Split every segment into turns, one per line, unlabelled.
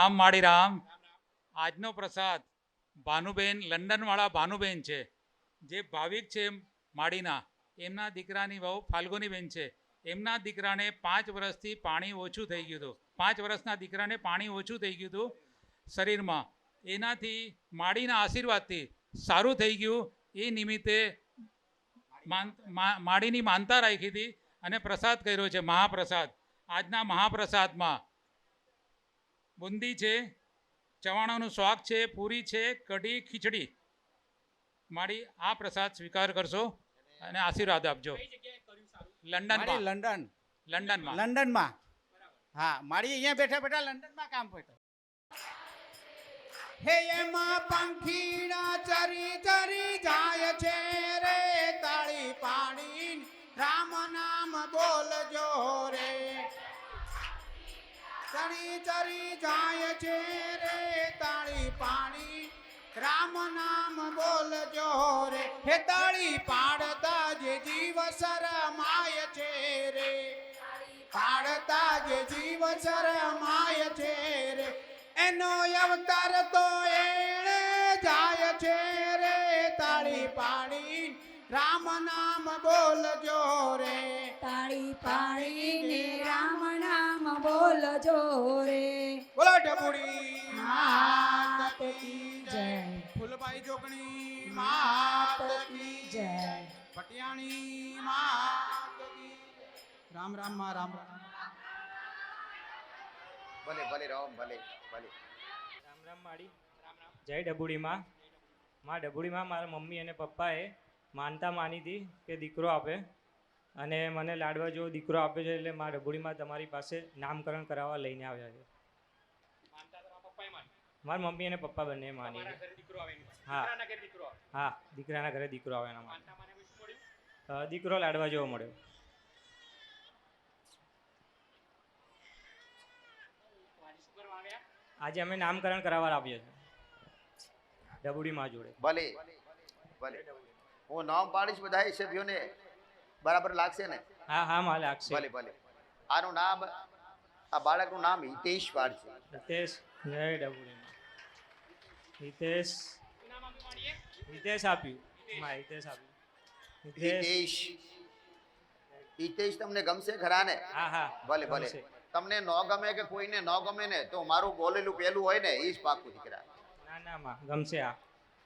રામ માળી રામ. આજનો પ્રસાદ ભાનુબેન, લંડનવાળા ભાનુબેન છે, જે ભાવિક છે માળીના. એમના દીકરાની વહુ ફાલ્ગુનીબેન છે. એમના દીકરાને 5 વર્ષથી પાણી ઓછું થઈ ગયું હતું. 5 વર્ષના દીકરાને પાણી ઓછું થઈ ગયું હતું શરીરમાં. એનાથી માળીના આશીર્વાદથી સારું થઈ ગયું. એ નિમિત્તે માળીની માનતા રાખી હતી અને પ્રસાદ કર્યો છે, મહાપ્રસાદ. આજના મહાપ્રસાદમાં બુંદી છે, ચવાણાનું શાક છે, પૂરી છે, કઢી, ખીચડી. મારી આ પ્રસાદ સ્વીકાર કરશો અને આશીર્વાદ આપજો.
લંડનમાં. હા, મારી અહીંયા બેઠા બેઠા લંડનમાં કામ પડતો. હે એમાં પંખીડા ચરી ચરી જાય છે રે, તાળી પાડી રામ નામ બોલજો રે. ચરી ચરી જાય છે રે, તાળી પાડી રામ નામ બોલજો રે. હે તાળી પાડતા જે જીવ શરમાય છે રે, પાડતા જે જીવ શરમાય છે રે, એનો અવતાર તો એણે જાય છે રે. તાળી પાડી રામ નામ બોલજો રે,
તાળી પાડીને રામ નામ બોલજો રે.
બોલો ઢબુડી માત કી
જય.
ફૂલબાઈ જોગણી માત કી
જય.
પટિયાણી માત કી. રામ રામ માં રામ રામ.
ભલે ભલે રામ ભલે ભલે.
રામ રામ માળી. જય ડબુડીમાં. માં ડબુડીમાં મારા મમ્મી અને પપ્પાએ માનતા માની હતી કે દીકરો આપે, અને મને લાડવા જેવો દીકરો આપે છે, એટલે માં ડબુડીમાં તમારી પાસે નામકરણ કરાવવા લઈને આવ્યા છે. મારા મમ્મી અને પપ્પા બંને માની. હા હા, દીકરાના ઘરે દીકરો આવે એના માટે. દીકરો લાડવા જેવો મળ્યો. આજે અમે નામકરણ કરાવવા આવીએ છીએ ડબુડીમાં જોડે.
ભલે ભલે. હું નામ પાડીશ બધા સભ્યોને, બરાબર લાગશે ને?
હા હા, માં લાગશે.
ભલે ભલે. આનું નામ, આ બાળકનું નામ હિતેશ પાડશે.
હિતેશ. જય ડબુડીમાં. હિતેશ. હિતેશ આપ્યું. માં હિતેશ આપ્યું.
હિતેશ. હિતેશ તમને ગમશે ખરા ને?
હા હા,
ભલે ભલે.
ગમશે.
તમને ન ગમે કે કોઈને ન ગમે ને, તો મારું બોલેલું પેલું હોય ને એ જ પાકું દીકરા.
ના ના માં, ગમશે આ.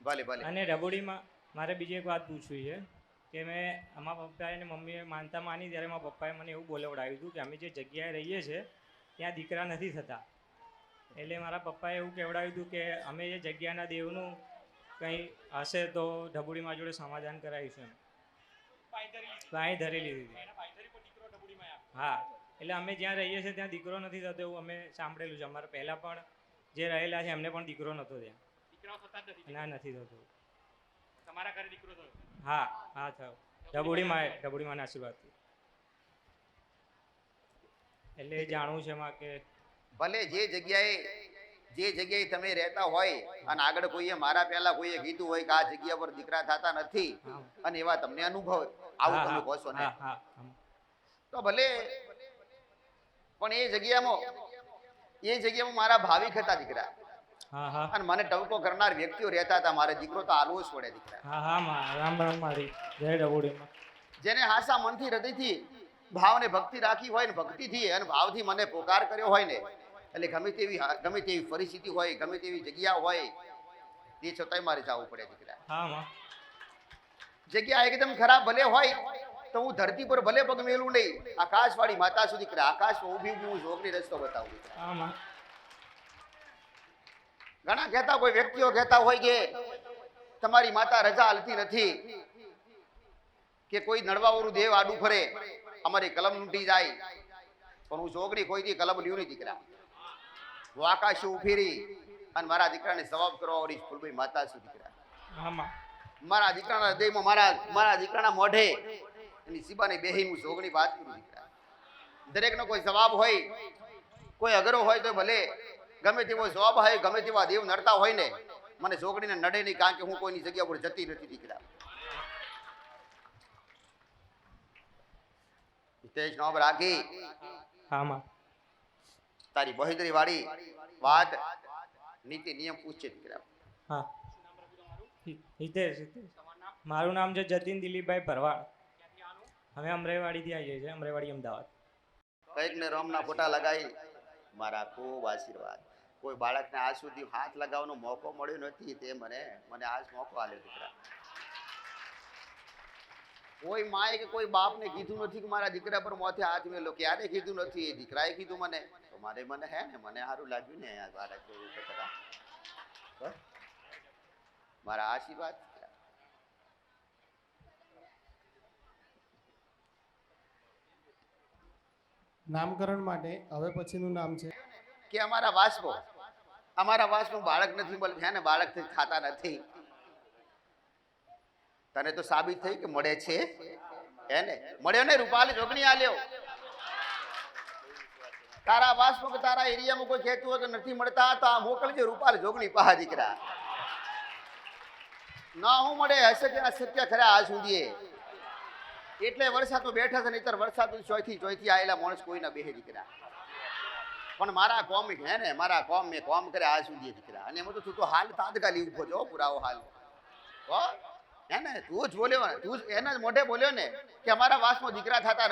ભલે ભલે.
અને ડબુડીમાં મારે બીજી એક વાત પૂછવી છે કે મેં અમારા પપ્પાએ અને મમ્મીએ માનતા માની ત્યારે મારા પપ્પાએ મને એવું બોલાવડાવ્યું હતું કે અમે જે જગ્યાએ રહીએ છીએ ત્યાં દીકરા નથી થતા. એટલે મારા પપ્પાએ એવું કહેવડાવ્યું હતું કે અમે જે જગ્યાના દેવનું કંઈ હશે તો ડબુડીમાં જોડે સમાધાન કરાવીશું એમ. બાંય ધરી લીધી હતી. હા, એટલે અમે જ્યાં રહીએ છીએ ત્યાં દીકરો નથી થતો એવું અમે સાંભળેલું છે. અમારા પહેલાં પણ જે રહેલા છે એમને પણ દીકરો નહોતો ત્યાં. ના, નથી થતો.
તમારા ઘરે દીકરો થયો?
હા હા, થયો. ડબુડીમાં આશીર્વાદથી. એટલે એ જાણવું છે એમાં કે
ભલે જે જગ્યાએ તમે રહેતા હોય અને આગળ કોઈએ મારા પહેલા કોઈએ કીધું હોય કે આ જગ્યા પર દીકરા થતા નથી, અને એવા તમને અનુભવ આવું તમે કહો છો ને, તો ભલે. પણ એ જગ્યામાં મારા ભાવિક હતા દીકરા, અને મને ટવકો કરનાર વ્યક્તિઓ રહેતા હતા. મારે દીકરો તો આલવો જ પડે દીકરા.
હા હા માં, રામ રામ મારી. જય ડબુડીમાં.
જેને હાસા મનથી હૃદયથી ભાવ ને ભક્તિ રાખી હોય ને, ભક્તિથી અને ભાવથી મને પોકાર કર્યો હોય ને, એટલે ગમે તેવી પરિસ્થિતિ હોય, ગમે તેવી જગ્યા હોય, તે છતાંય મારે જવું પડે દીકરા.
હા માં.
જગ્યા એકદમ ખરાબ ભલે હોય તો હું ધરતી પર ભલે પગ મેલું નહીં, આકાશવાળી માતા સુધી દીકરા, આકાશમાં ઊભી હું જોગની રસ્તો બતાવું દીકરા.
હા માં.
ઘણા કહેતા, કોઈ વ્યક્તિઓ કહેતા હોય કે તમારી માતા રજા હાલતી નથી, કે કોઈ નડવાવાળું દેવ આડું ફરે, અમારી કલમ લૂંટી જાય. પણ હું જોગણી કોઈથી કલમ લ્યું નહીં દીકરા. હું આકાશ ઉફેરી અને મારા દીકરાને જવાબ કરવા વાળી ફૂલભાઈ માતા છું દીકરા.
હા માં.
મારા દીકરાના હૃદયમાં, મારા દીકરાના મોઢે એની સીબાને બેહી હું જોગણી વાત કરું દીકરા. દરેકનો કોઈ જવાબ હોય, કોઈ અઘરો હોય તો ભલે, ગમે તેવો જવાબ હોય, ગમે તેવા દેવ નડતા હોય ને, મને જોગણીને નડે નહીં, કારણ કે હું કોઈની જગ્યા પર જતી નથી દીકરા. હિતેશ નામ રાખી
હા માં.
તારી બહેદરી વાળી વાત નીતિ નિયમ પૂછે દીકરા.
હા હિતેશ મારું નામ છે જતીન દિલીપભાઈ ભરવાડ. અમે અમરેવાડીથી આવીએ છીએ, અમરેવાડી અમદાવાદ.
કંઈક ને રમના ફોટા લગાવી મારા ખૂબ આશીર્વાદ. કોઈ બાળકને આજ સુધી હાથ લગાવવાનો મોકો મળ્યો નથી, તે મને આજ મોકો આલ્યો દીકરા. કોઈ માએ કે કોઈ બાપને કીધું નથી કે મારા દીકરા પર મોથે હાથ મેલો, ક્યારે કીધું નથી. એ દીકરાએ કીધું મને, તો મને હે ને મને સારું લાગ્યું ને આ બાળક એવું કરતા. મારા આશીર્વાદ.
નામકરણ માટે હવે પછીનું નામ છે
કે અમારા વાસમાં બાળક નથી મળે છે ને, બાળક ખાતા નથી. તને તો સાબિત થઈ કે મળે છે હે ને. મળ્યો ને રૂપાલી જોગણી આલ્યો. તારા વાસમાં કે તારા એરિયામાં કોઈ કહેતું હોય કે નથી મળતા તો આ મોકલજે રૂપાલી જોગણી પહા દીકરા. ના હું મળે અશક્ય ખરા આજ સુધી. એટલે વરસાદમાં બેઠા છે, નહીતર વરસાદ ચોથી આયેલા માણસ કોઈ ના બેહે દીકરા. પણ મારા કોમ હે ને, મારા કોમ મેં કોમ કરે આજ સુધી દીકરા. અને એમાં તો તું તો હાલ તાત્કાલિક ઉભો છો, પુરાવો હાલ હે ને. તું જ બોલ્યો, તું જ એના જ મોઢે બોલ્યો ને કે અમારા વાસમાં દીકરા થતા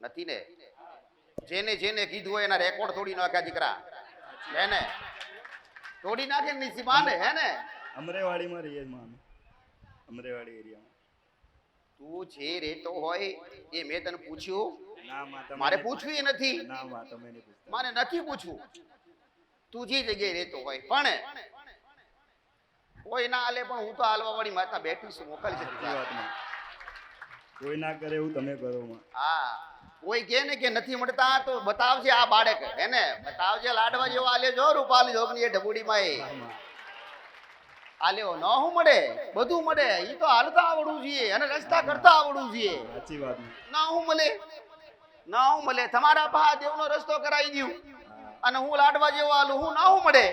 નથી ને. જેને કીધું હોય એના રેકોર્ડ તોડી નાખ્યા દીકરા હે ને. તોડી નાખે નિશિમાને હે ને.
અમરેવાડીમાં રહીએ માં, અમરેવાડી એરિયામાં.
તું જે રહેતો હોય એ મેં તને પૂછ્યું?
ના માં,
મારે પૂછવું નથી.
ના માં, તમે નહીં પૂછતા.
મારે નથી પૂછવું. તું જે જગ્યાએ રહેતો હોય પણ કોઈ ના હાલે, પણ હું તો હાલવા વાળી માતા બેઠી છું, મોકલજે.
કોઈ ના કરે એવું તમે કરો માં.
હા, કોઈ કે ને કે નથી મળતા તો બતાવજે આ બાળક હે ને, બતાવજે લાડવા જેવો આલ્યો જો રૂપાલી જોગની એ ઢબુડીમાં એ આલ્યો. ન હું મળે, બધું મળે. ઈ તો હાલતા આવડવું જોઈએ અને રસ્તા કરતા આવડવું જોઈએ.
સાચી વાત.
ના હું મળે તમારા પા દેવનો રસ્તો કરાવી દઉં અને હું લાડવા જેવો આલું. હું ના હું મળે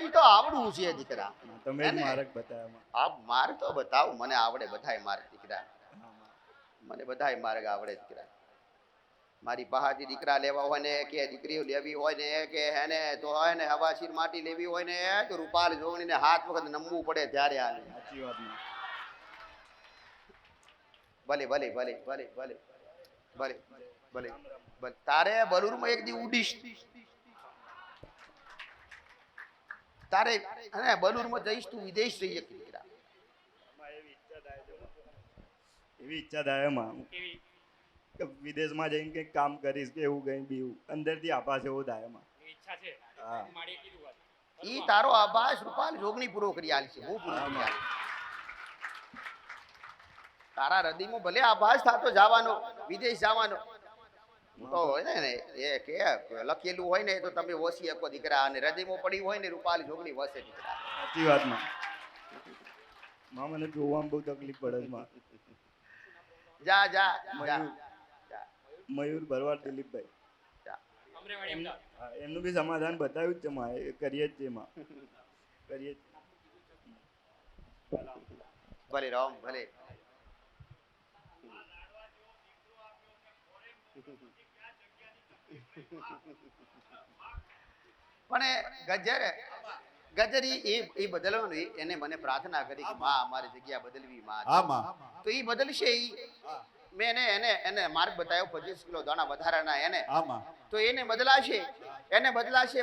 ઈ તો આવડવું છે દીકરા.
તમે જ માર્ગ બતાવ્યા.
આ માર્ગ તો બતાવ, મને આવડે બધાય માર્ગ દીકરા. મને બધાય માર્ગ આવડે દીકરા. મારી પહાડી દીકરા લેવા હોય ને કે દીકરીઓ લેવી હોય ને કે હે ને, તો હોય ને હવાશીર માટી લેવી હોય ને તો રૂપાલ જોગણીને હાથ વખત નમવું પડે ત્યારે આલે.
સાચી વાત.
ભલે ભલે ભલે ભલે ભલે ભલે ભલે ભલે. તારે બરૂરમાં એક દી ઉડીશ, તારે હે બરૂરમાં જઈશ, તું વિદેશ જઈ એક દીકરા.
એવી ઈચ્છા થાય માં કે વિદેશમાં જઈને કંઈક કામ કરીશ કે એવું કંઈ બીવું અંદરથી આભાસ એવો થાય માં. હા,
ઈ તારો આભાસ રૂપાલ જોગણી પૂરો કરી આલી છે. હું પૂરો કરી આલી. તારા હૃદયમાં ભલે આભાસ થતો જવાનો, વિદેશ જવાનો તો હોય ને એ કે લખેલું હોય ને તો તમે વસી શકો દીકરા, અને હૃદયમાં પડી હોય ને રૂપાલ જોગણી વસે દીકરા.
સાચી વાત માં. મને જોવામાં બહુ તકલીફ પડે છે માં.
જા જા
મયુર ભરવાડ દિલીપભાઈ. એમનું બી સમાધાન બતાવ્યું જ છે માં, એ કરીએ જ છે માં, કરીએ જ.
ભલે રામ ભલે. પણ ગજર એ બદલવાનું, એને મને પ્રાર્થના કરી કે માં અમારી જગ્યા બદલવી માં. તો એ બદલશે. મેં એને માર્ગ બતાવ્યો 25 કિલો દાણા વધારાના એને. તો એને બદલાશે.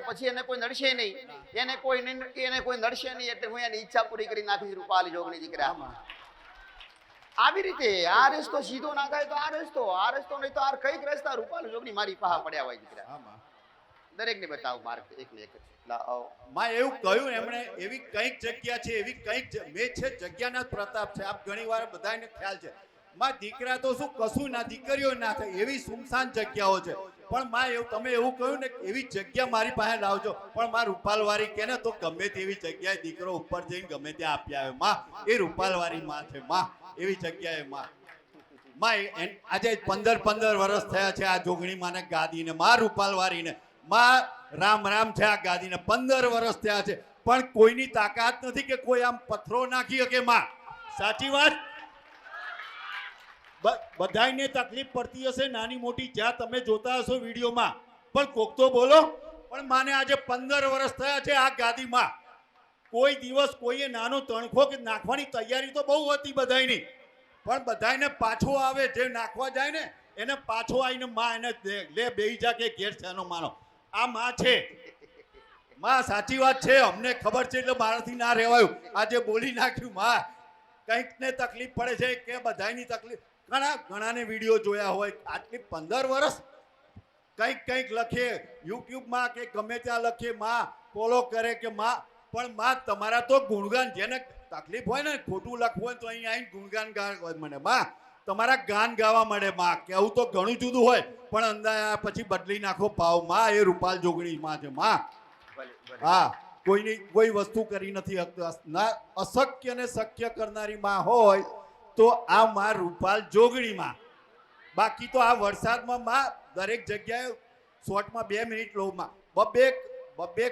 પછી એને કોઈ નડશે નહીં, એને કોઈ નડશે નહીં. એટલે હું એની ઈચ્છા પૂરી કરી નાખીશ રૂપાલી જોગણી દીકરા. આવી રીતે આ રસ્તો સીધો ના થાય તો આ રસ્તો નહીં તો આ કઈક રસ્તા રૂપાલી જોગણી મારી પાસે પડ્યા હોય દીકરા. દરેક ને બતાવ માર્ગ એક ને એક.
માં એવું કહ્યું એમણે, એવી કઈક જગ્યા છે, એવી કઈક મેં છે જગ્યાના પ્રતાપ છે. આપ ઘણીવાર બધાને ખ્યાલ છે માં, દીકરા તો શું કશું ના, દીકરીઓ ના થાય એવી સુમસાન જગ્યાઓ છે. પણ માં એવું તમે એવું કહ્યું ને એવી જગ્યા મારી પાસે લાવજો. પણ માં રૂપાલવારી કે ને તો ગમે તેવી જગ્યાએ દીકરો ઉપર જઈને ગમે ત્યાં આપી આવે માં. એ રૂપાલવારી માં છે માં, એવી જગ્યાએ માં. આજે 15 વર્ષ થયા છે આ જોગણી માને ગાદીને, માં રૂપાલવારીને. માં રામ રામ છે આ ગાદીને, 15 વર્ષ થયા છે. પણ કોઈની તાકાત નથી કે કોઈ આમ પથ્થરો નાખી શકે માં. સાચી વાત. બધાયને તકલીફ પડતી હશે નાની મોટી, જ્યાં તમે જોતા હશો વિડીયોમાં પણ કોક તો બોલો. પણ માને આજે 15 વર્ષ થયા છે આ ગાદીમાં. કોઈ દિવસ કોઈએ નાનો તણખો કે નાખવાની તૈયારી તો બહુ હતી બધાયની, પણ બધાયને પાછો આવે, જે નાખવા જાય ને એને પાછો આવીને માં એને લે બેહી જા કે ઘેર છેનો માનો. આ માં છે, માં સાચી વાત છે, અમને ખબર છે એટલે મારાથી ના રહેવાયું. આજે બોલી નાખ્યું માં કંઈક ને તકલીફ પડે છે કે બધાયની તકલીફ. ઘણાને વિડીયો જોયા હોય, આટલી 15 વર્ષ કંઈક લખે યુટ્યુબમાં કે ગમે ત્યાં લખે, માં ફોલો કરે કે માં, પણ માં તમારા તો ગુણગાન, જેને તકલીફ હોય ને ખોટું લખવું હોય તો અહીં આવીને ગુણગાન ગાવા મને માં, તમારા ગાન ગાવા મળે માં. કેવું તો ઘણું જુદું હોય, પણ અંદાજ પછી બદલી નાખો ભાવ માં. એ રૂપાલ જોગણી માં છે માં. હા, કોઈ વસ્તુ કરી નથી ના, અશક્ય ને શક્ય કરનારી માં હોય તો આ માં રૂપાલ જોગણી માં. બાકી તો આ વરસાદમાં માં દરેક જગ્યાએ શોર્ટમાં 2 મિનિટ લોમાં 2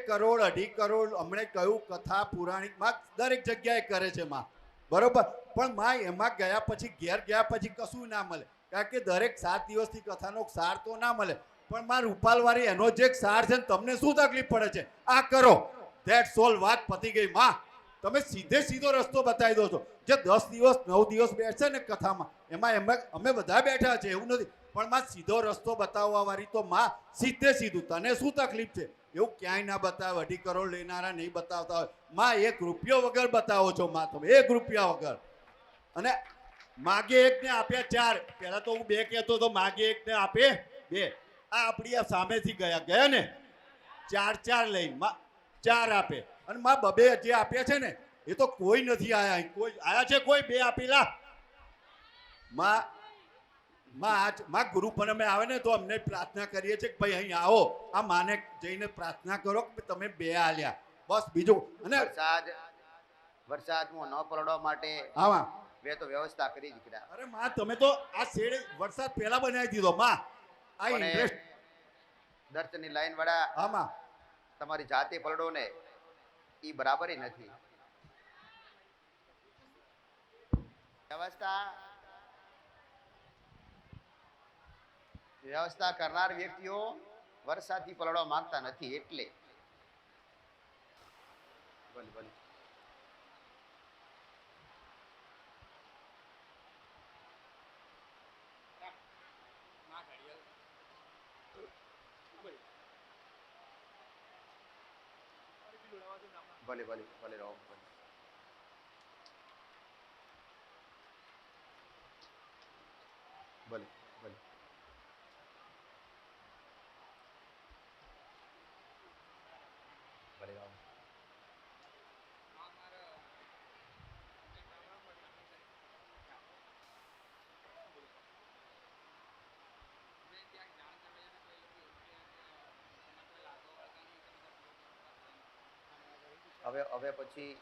કરોડ 2.5 કરોડ હમણે કહ્યું કથા પુરાણિકમાં દરેક જગ્યાએ કરે છે માં, બરોબર. પણ માં એમાં ગયા પછી ઘેર ગયા પછી કશું ના મળે, કારણ કે દરેક 7 દિવસની કથાનો સાર તો ના મળે. પણ માં રૂપાલવાળી એનો જે સાર છે ને તમને શું તકલીફ પડે છે આ કરો, ધેટ્સ ઓલ. વાત પતી ગઈ માં. તમે સીધો રસ્તો બતાવી દો છો. જે 10 દિવસ 9 દિવસ બેઠશે ને કથામાં એમાં અમે બધા બેઠા છે એવું નથી, પણ માં સીધો રસ્તો બતાવવા વાળી તો માં સીધું. તને શું તકલીફ છે એવું ક્યાંય ના બતાવે. 2.5 કરોડ લેનારા નહીં બતાવતા હોય માં, 1 રૂપિયો વગર બતાવો છો માં તમે, 1 રૂપિયા વગર. અને માગે 1 ને આપ્યા 4. પહેલા તો હું 2 કહેતો તો, માગે 1 ને આપે 2. આ આપણી આ સામેથી ગયા ને 4 લઈને માં 4 આપે. અને માં 2 જે આપ્યા છે ને એ તો કોઈ નથી આયા. કોઈ આયા છે કોઈ 2 આપેલા માં ગુરુ પૂનમે આવે ને તો અમને પ્રાર્થના કરીએ છીએ કે ભાઈ અહીં આવો, આ માને જઈને પ્રાર્થના કરો કે તમે 2 આલ્યા, બસ. બીજું અને
વરસાદમાં ન પલળવા માટે
આમાં
મેં તો વ્યવસ્થા કરી દીકરા.
અરે માં તમે તો આ શેડે વરસાદ પહેલા બનાવી દીધો માં. આ ઇન્ટરેસ્ટ
દર્શનની લાઈન વાળા
આમાં
તમારી જાતે પલડો ને ઈ બરાબર નથી. વ્યવસ્થા કરનાર વ્યક્તિઓ વરસાદથી પલળવા માંગતા નથી. એટલે ભલે રહો. ભલે રહો. હવે પછી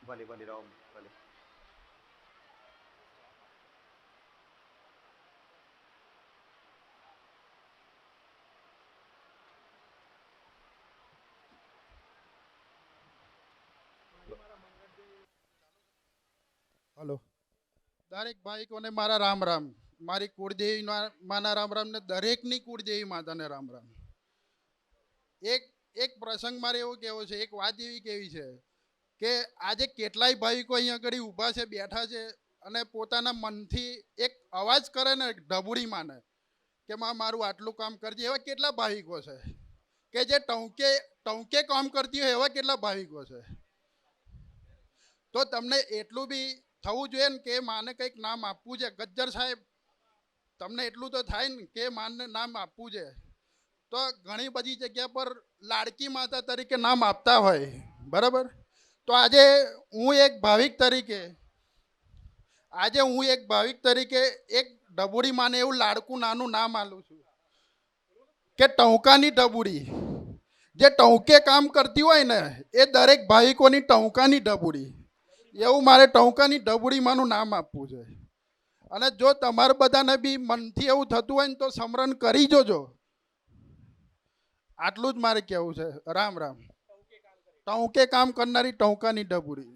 ભલે રહો. ભલે
હલો, દરેક ભાઈકોને મારા રામ રામ. મારી કુળદેવી માના રામ રામ ને દરેકની કુળદેવી માતાને રામ રામ. એક પ્રસંગ મારે એવો કહેવો છે, એક વાત એવી કેવી છે કે આજે કેટલાય ભાવિકો અહીંયા આગળ ઊભા છે, બેઠા છે, અને પોતાના મનથી એક અવાજ કરે ને ઢબુડી માને કે માં મારું આટલું કામ કરજે. એવા કેટલા ભાવિકો છે કે જે ટંકે કામ કરતી હોય, એવા કેટલા ભાવિકો છે. તો તમને એટલું બી થવું જોઈએ ને કે માને કંઈક નામ આપવું છે. ગજ્જર સાહેબ, તમને એટલું તો થાય ને કે માને નામ આપવું છે. તો ઘણી બધી જગ્યા પર લાડકી માતા તરીકે નામ આપતા હોય, બરાબર. તો આજે હું એક ભાવિક તરીકે એક ડબુડી માને એવું લાડકું નાનું નામ આલું છું કે ટહુકાની ડબુડી. જે ટહુકે કામ કરતી હોય ને એ દરેક ભાવિકોની ટહુકાની ડબુડી, એવું મારે ટહુકાની ડબુડી માનું નામ આપવું છે. અને જો તમારે બધાને બી મનથી એવું થતું હોય ને તો સમરણ કરી જોજો. આટલું જ મારે કહેવું છે. રામ રામ. ટહુકે કામ કરનારી ટહુકાની ડબુરી.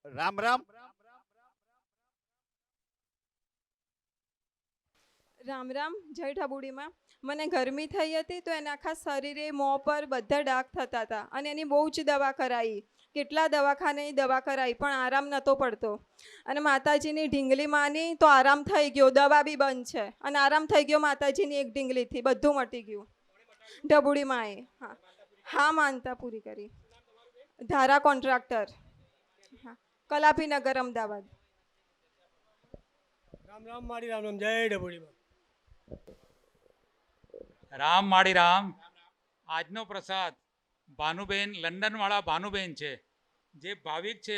રામ રામ.
રામ રામ. જય ઢબુડીમાં. મને ગરમી થઈ હતી તો એના આખા શરીરે મોં પર બધા ડાઘ થતા હતા અને એની બહુ જ દવા કરાવી, કેટલા દવાખાને દવા કરાવી પણ આરામ નહોતો પડતો. અને માતાજીની ઢીંગલી માની તો આરામ થઈ ગયો, દવા બી બંધ છે અને આરામ થઈ ગયો માતાજીની એક ઢીંગલીથી, બધું મટી ગયું. ઢબુડીમાં એ હા હા માનતા પૂરી કરી. ધારા કોન્ટ્રાક્ટર, હા, કલાપીનગર, અમદાવાદ.
રામ રામ મારી રામ રામ. જય ઢબુડીમાં.
રામ માળી રામ. આજનો પ્રસાદ ભાનુબેન, લંડનવાળા ભાનુબેન છે, જે ભાવિક છે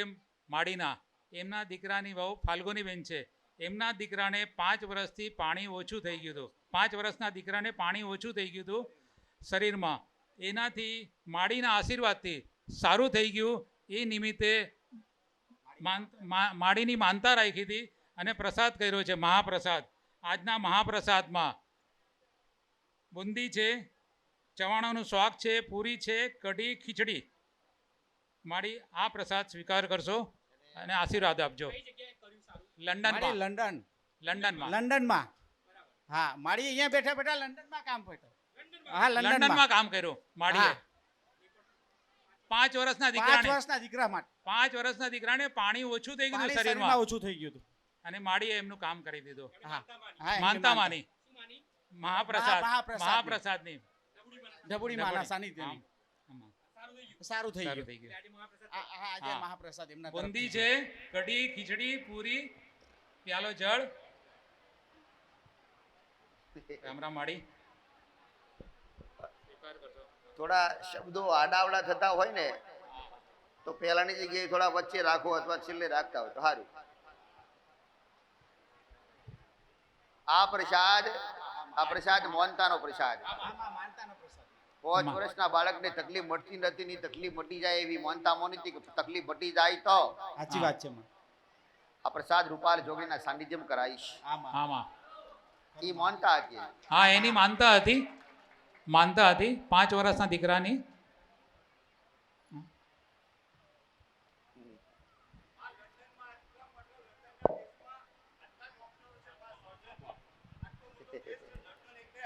માળીના. એમના દીકરાની વહુ ફાલ્ગુનીબેન છે. એમના દીકરાને 5 વર્ષથી પાણી ઓછું થઈ ગયું હતું. 5 વર્ષના દીકરાને પાણી ઓછું થઈ ગયું હતું શરીરમાં. એનાથી માળીના આશીર્વાદથી સારું થઈ ગયું. એ નિમિત્તે માળીની માનતા રાખી હતી અને પ્રસાદ કર્યો છે, મહાપ્રસાદ. આજના મહાપ્રસાદમાં બુંદી છે, ચવાણાનું શાક છે, પૂરી છે, કઢી, ખીચડી. મારી આ પ્રસાદ સ્વીકાર કરશો અને આશીર્વાદ આપજો. લંડનમાં.
લંડનમાં. હા, મારી અહીંયા બેઠા બેઠા લંડનમાં કામ કર્યું. હા,
લંડનમાં કામ કર્યું માળીએ. 5 વર્ષના દીકરાને 5 વર્ષના દીકરાને પાણી ઓછું થઈ ગયું શરીરમાં,
ઓછું થઈ ગયું.
અને માળીએ એમનું કામ કરી દીધું.
હા,
માનતા માની મહાપ્રસાદની
ઢબુડી માના સાનિધ્યની. સારું થઈ ગયું. આજે
હા.
મહાપ્રસાદ એમના
બુંદી છે, કઢી, ખીચડી, પૂરી, પ્યાલો જળ. રામ રામ માળી.
થોડા શબ્દો આડાવડા થતા હોય ને તો પહેલાની જગ્યાએ થોડા વચ્ચે રાખો અથવા છેલ્લે રાખતા હોય તો સારું. આ પ્રસાદ મોનતાનો પ્રસાદ. 5 વર્ષના બાળકને તકલીફ મળતી નથી, ની તકલીફ મટી જાય એવી મોનતા મોની હતી કે તકલીફ મટી જાય તો
સાચી વાત છે.
આ પ્રસાદ રૂપાલ જોગીના સાનિધ્યમાં કરાઈશ.
આમાં
એ મોનતા હતી.
હા, એની માનતા હતી. 5 વર્ષના દીકરાની.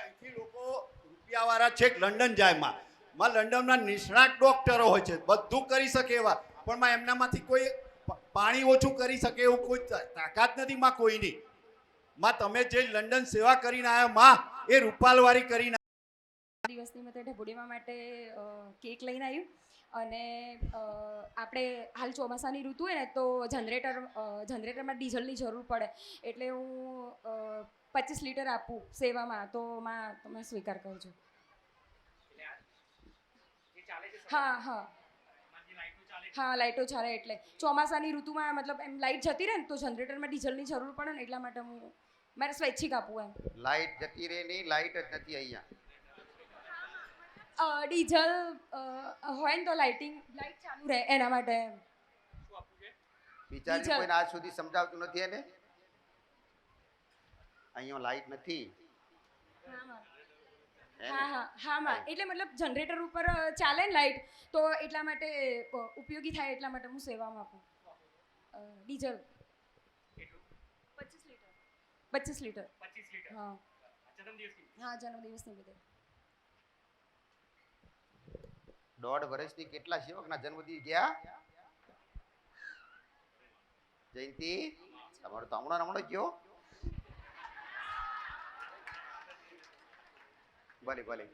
અહીંથી લોકો રૂપિયાવાળા છેક લંડન જાય માં લંડનના નિષ્ણાત ડોક્ટરો હોય છે, બધું કરી શકે એવા, પણ માં એમનામાંથી કોઈ પાણી ઓછું કરી શકે એવું કોઈ તાકાત નથી માં કોઈની. માં તમે જે લંડન સેવા કરીને આવ્યા માં, એ રૂપાલવાળી કરીને
દિવસની મતે ઢબુડીમાં માટે કેક લઈને આવ્યું. અને આપણે હાલ ચોમાસાની ઋતુ હોય ને તો જનરેટરમાં ડીઝલની જરૂર પડે, એટલે હું 25 લીટર આપું સેવામાં, તો માં તમે સ્વીકાર કરજો. હા હા હા, લાઇટો ચાલે એટલે ચોમાસાની ઋતુમાં મતલબ એમ લાઇટ જતી રહે ને તો જનરેટરમાં ડીઝલની જરૂર પડે ને એટલા માટે હું મારે સ્વૈચ્છિક આપવું એમ.
લાઈટ જતી રહે નહીં, લાઈટ જ નથી અહીંયા.
ડીઝલ હોય ને તો લાઇટ ચાલુ રહે એના માટે.
બિચારી કોઈને આજ સુધી સમજાવતું નથી એને. અહીંયા લાઈટ નથી.
હા માં, એટલે મતલબ જનરેટર ઉપર ચાલે ને લાઇટ, તો એટલા માટે ઉપયોગી થાય એટલા માટે હું સેવામાં આપું. Diesel 25 litre. હા હા, જન્મદિવસ નિમિત્તે.
1.5 વર્ષથી કેટલા સેવકના જન્મદિવસ ગયા? જયંતિ, તમારો તો હમણાં ગયો. ભલે ભલે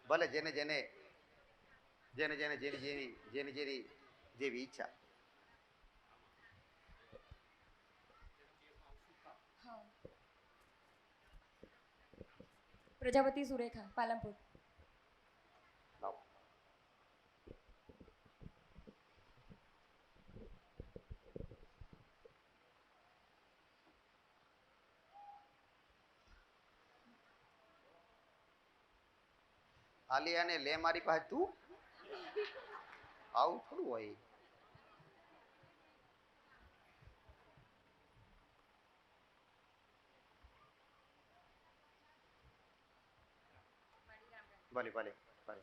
ભલે, જેને જેવી ઈચ્છા.
પ્રજાપતિ સુરેખા, પાલનપુર.
હાલી અને લે મારી પાસે તું આવું થોડું હોય. ભલે ભલે ભલે.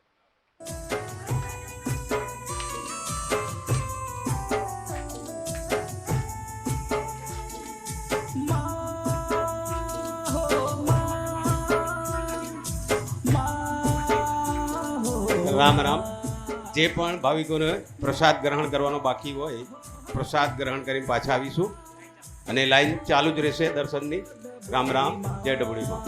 રામ રામ. જે પણ ભાવિકોને પ્રસાદ ગ્રહણ કરવાનો બાકી હોય પ્રસાદ ગ્રહણ કરીને પાછા આવીશું અને લાઈન ચાલુ જ રહેશે દર્શનની. રામ રામ. જય ડબુડીમાં.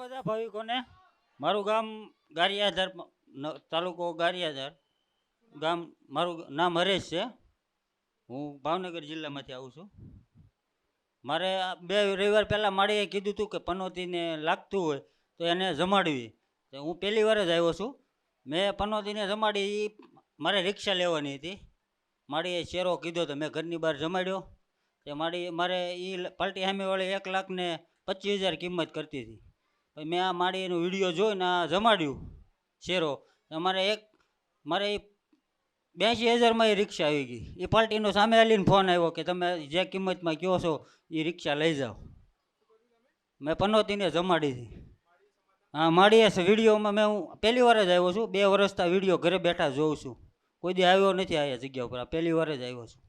બધા ભાવિકોને મારું ગામ ગારિયાધાર, તાલુકો ગારિયાધાર, ગામ મારું નામ હરેશ છે. હું ભાવનગર જિલ્લામાંથી આવું છું. મારે 2 રવિવાર પહેલાં માળીએ કીધું હતું કે પનોતીને લાગતું હોય તો એને જમાડવી. તો હું પહેલી વાર જ આવ્યો છું. મેં પનોતીને જમાડી, મારે રિક્ષા લેવાની હતી. માળીએ શેરો કીધો તો મેં ઘરની બહાર જમાડ્યો. તે મારે એ પાર્ટી સામેવાળી 1,25,000 કિંમત કરતી હતી. પછી મેં આ માળીનો વિડીયો જોઈને આ જમાડ્યું શેરો. મારે એ 82,000માં એ રિક્ષા આવી ગઈ. એ પાર્ટીનો સામે આવીને ફોન આવ્યો કે તમે જે કિંમતમાં કહો છો એ રિક્ષા લઈ જાઓ. મેં પનોતીને જમાડી હતી. હા, માળીએ વિડીયોમાં હું પહેલી વાર જ આવ્યો છું. 2 વર્ષથી વિડીયો ઘરે બેઠા જોઉં છું. કોઈ દી આવ્યો નથી આ જગ્યા ઉપર. પહેલી વાર જ આવ્યો છું.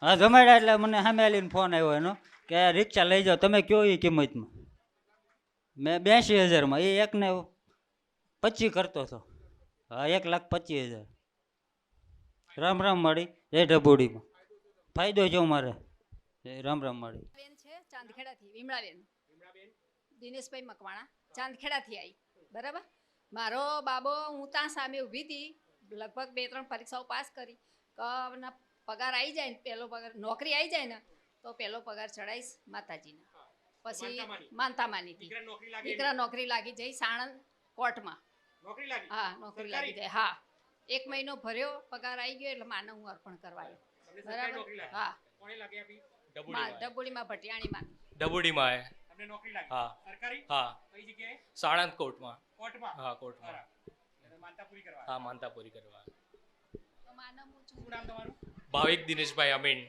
હા, જમાડ્યા એટલે મને સામે આવીને ફોન આવ્યો એનો કે રિક્ષા લઈ જાઓ તમે કયો એ કિંમતમાં. મેં 82,000માં, એ 1,25,000 કરતો હતો. હા, 1,25,000. રામ રામ માળી. જય ઢબુડીમાં. ફાયદો જો મારે. રામ રામ માળી.
બેન છે ચાંદખેડાથી, વિમળાબેન દિનેશભાઈ મકવાણા, ચાંદખેડાથી આવી. બરાબર. મારો બાબો, હું ત્યાં સામે ઊભી હતી, લગભગ 2-3 પરીક્ષાઓ પાસ કરી. પગાર આવી જાય ને, પહેલો પગાર નોકરી આવી જાય ને તો પહેલો પગાર ચડાવીશ માતાજીને. પછી માનતામાની હતી. દીકરા નોકરી લાગી જાય સાણંદ કોર્ટમાં. હા, નોકરી લાગી જાય. હા, 1 મહિનો ભર્યો, પગાર આવી ગયો એટલે માને હું અર્પણ કરવા આવ્યો. બરાબર. હા, ડબુડીમાં ભટિયાણીમાં.
ડબુડીમાં હા સરકારી. હા, કઈ જગ્યાએ? સાણંદ કોર્ટમાં. હા, કોર્ટમાં. હા, માનતા પૂરી કરવા.
તો માનવ હું છું.
ભાવિક દિનેશભાઈ અમીન.